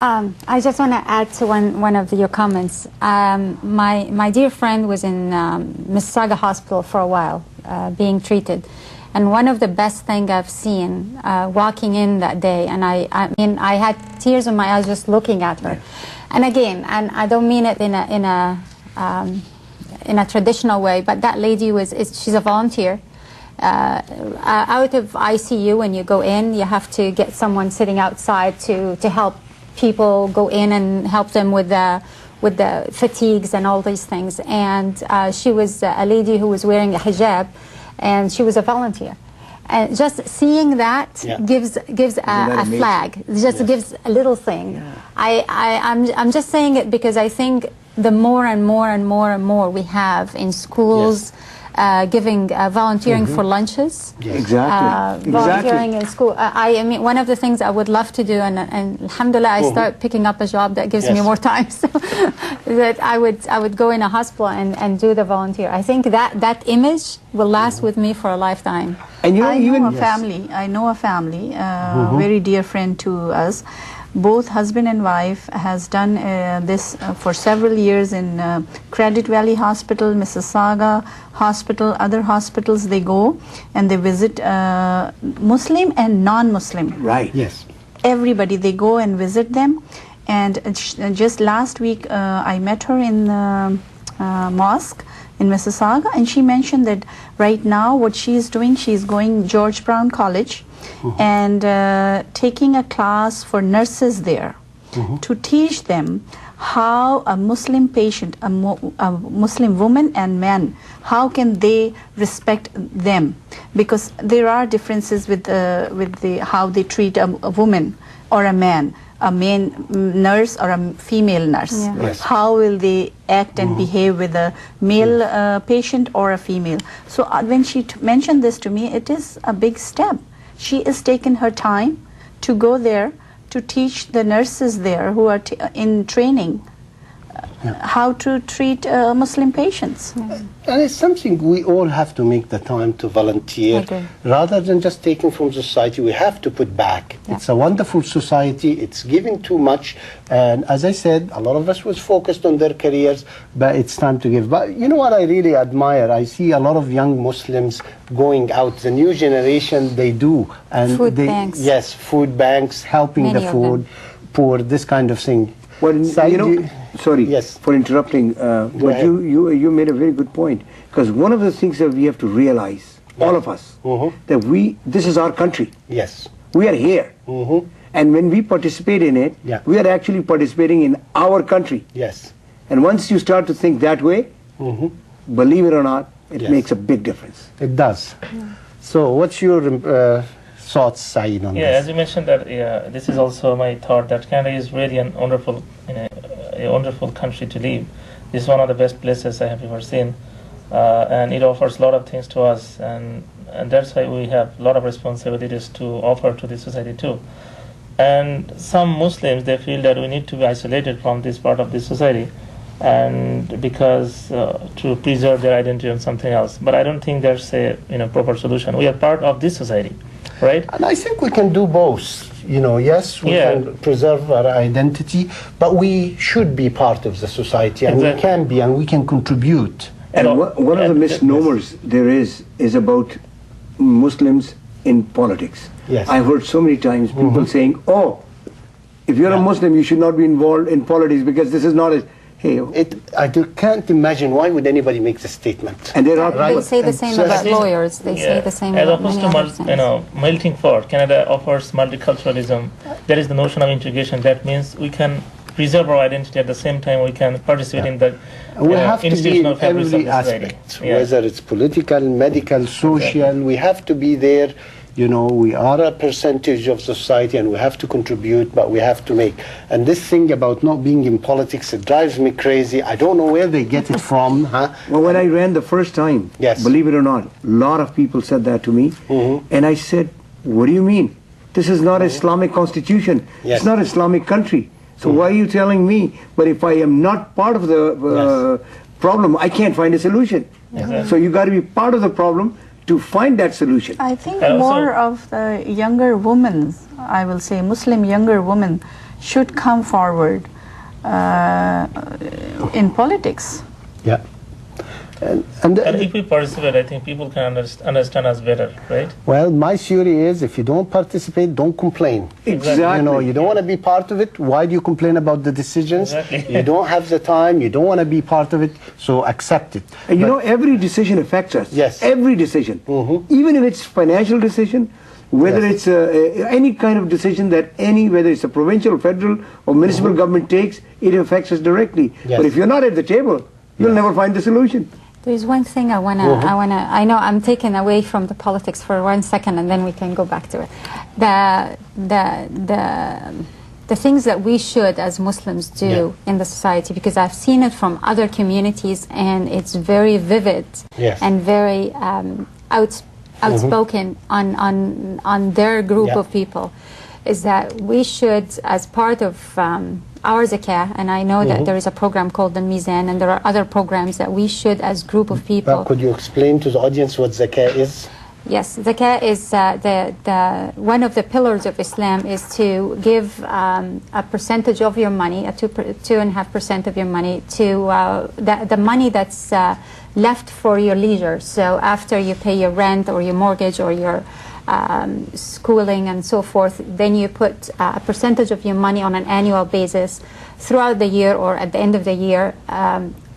I just want to add to one of your comments. My dear friend was in Mississauga Hospital for a while, being treated. And one of the best things I've seen walking in that day, and I mean, I had tears in my eyes just looking at her. And again, and I don't mean it in a traditional way, but that lady she's a volunteer. Out of ICU, when you go in, you have to get someone sitting outside to help people go in and help them with the fatigues and all these things. And she was a lady who was wearing a hijab, and she was a volunteer. And just seeing that gives a flag, just gives a little thing. Yeah. I'm just saying it because I think the more and more and more and more we have in schools, giving volunteering for lunches. Exactly. Volunteering in school. I mean, one of the things I would love to do, and alhamdulillah, I start picking up a job that gives me more time, so that I would go in a hospital and do the volunteer. I think that image will last with me for a lifetime. And you know, I know a family, very dear friend to us. Both husband and wife has done this for several years in Credit Valley Hospital, Mississauga Hospital, other hospitals. They go and they visit Muslim and non-Muslim. Right. Yes. Everybody, they go and visit them. And just last week I met her in mosque in Mississauga, and she mentioned that right now what she is doing, she is going George Brown College and taking a class for nurses there to teach them how a Muslim patient, a Muslim woman and man, how can they respect them, because there are differences with how they treat a woman or a man, a male nurse or a female nurse. Yeah. Yes. How will they act and behave with a male patient or a female? So when she mentioned this to me, it is a big step. She is taking her time to go there to teach the nurses there who are in training how to treat Muslim patients. And it's something we all have to make the time to volunteer. Rather than just taking from society, we have to put back. It's a wonderful society, it's giving too much, and as I said, a lot of us was focused on their careers, but it's time to give. But you know what I really admire? I see a lot of young Muslims going out, the new generation, they do. And food banks. Yes, food banks, helping Many the food, poor, this kind of thing. Well, you know, sorry for interrupting, but you made a very good point, because one of the things that we have to realize, all of us, that this is our country. Yes. We are here. And when we participate in it, we are actually participating in our country. Yes. And once you start to think that way, believe it or not, it makes a big difference. It does. So what's your thoughts, Saeed, on this? As you mentioned that, this is also my thought, that Canada is really a wonderful country to live. This is one of the best places I have ever seen, and it offers a lot of things to us, and that's why we have a lot of responsibilities to offer to the society too. And some Muslims, they feel that we need to be isolated from this part of the society, and because to preserve their identity and something else. But I don't think there's a proper solution. We are part of this society, right? And I think we can do both. Yes, we can preserve our identity, but we should be part of the society, and we can be, and we can contribute. And one of the misnomers there is about Muslims in politics. Yes. I've heard so many times people saying, oh, if you're a Muslim, you should not be involved in politics because this is not a... Hey, I can't imagine why would anybody make this statement. And there are They say the same about lawyers. They say the same as about opposed many other to things. melting pot. Canada offers multiculturalism. There is the notion of integration. That means we can preserve our identity at the same time we can participate in the we have to be in institutional fabrics of every the society. aspect, whether it's political, medical, social. We have to be there. We are a percentage of society and we have to contribute, but we have to make. And this thing about not being in politics, it drives me crazy. I don't know where they get it from. Well, when I ran the first time, believe it or not, a lot of people said that to me. And I said, what do you mean? This is not Islamic constitution. It's not Islamic country. So why are you telling me? But if I am not part of the problem, I can't find a solution. So you got to be part of the problem to find that solution. I think more of the younger women, I will say Muslim younger women, should come forward in politics. Yeah. And if we participate, I think people can understand us better, right? Well, my theory is if you don't participate, don't complain. Exactly. You know, you don't want to be part of it. Why do you complain about the decisions? Exactly. You don't have the time. You don't want to be part of it. So accept it. And you know, every decision affects us. Yes. Every decision. Even if it's financial decision, whether it's any kind of decision that whether it's a provincial, federal, or municipal government takes, it affects us directly. Yes. But if you're not at the table, you'll never find the solution. There's one thing I wanna, I know I'm taken away from the politics for 1 second, and then we can go back to it. The things that we should, as Muslims, do in the society, because I've seen it from other communities, and it's very vivid and very outspoken on their group of people, is that we should, as part of our zakah, and I know that there is a program called the Mizan, and there are other programs that we should, as group of people. Well, could you explain to the audience what zakah is? Yes, zakah is one of the pillars of Islam is to give a percentage of your money, 2.5% of your money, to the money that's left for your leisure. So after you pay your rent or your mortgage or your schooling and so forth, then you put a percentage of your money on an annual basis throughout the year or at the end of the year,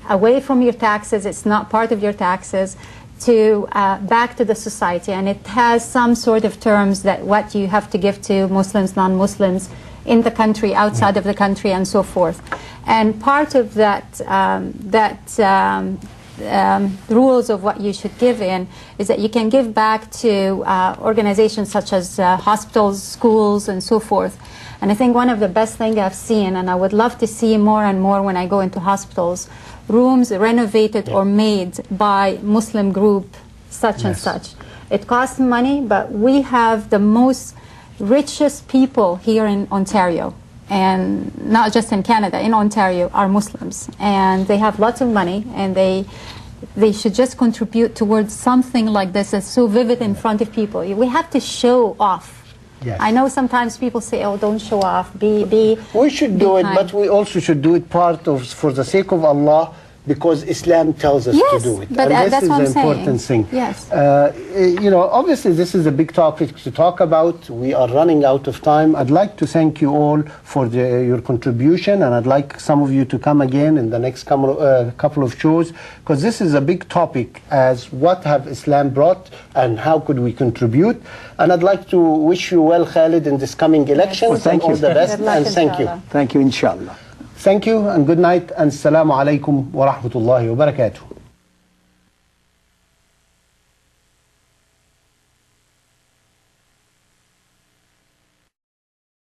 away from your taxes. It's not part of your taxes, to back to the society, and it has some sort of terms that what you have to give to Muslims, non-Muslims in the country, outside of the country, and so forth. And part of that rules of what you should give in is that you can give back to organizations such as hospitals, schools, and so forth. And I think one of the best things I've seen, and I would love to see more and more when I go into hospitals, rooms renovated or made by Muslim group such and such. It costs money, but we have the most richest people here in Ontario, and not just in Canada, in Ontario, are Muslims, and they have lots of money, and they should just contribute towards something like this that's so vivid in front of people. We have to show off. Yes. I know sometimes people say, "Oh, don't show off. Be." We should do it, but we also should do it for the sake of Allah, because Islam tells us to do it. But and that's this what is I'm the important saying. thing. Yes. You know, obviously this is a big topic to talk about. We are running out of time. I'd like to thank you all for your contribution, and I'd like some of you to come again in the next couple of shows, because this is a big topic, as what have Islam brought and how could we contribute. And I'd like to wish you well, Khalid, in this coming elections. Well, thank and you. All the best, and thank you. Thank you, inshallah. Thank you, and good night, and assalamu alaikum wa rahmatullahi wa barakatuh.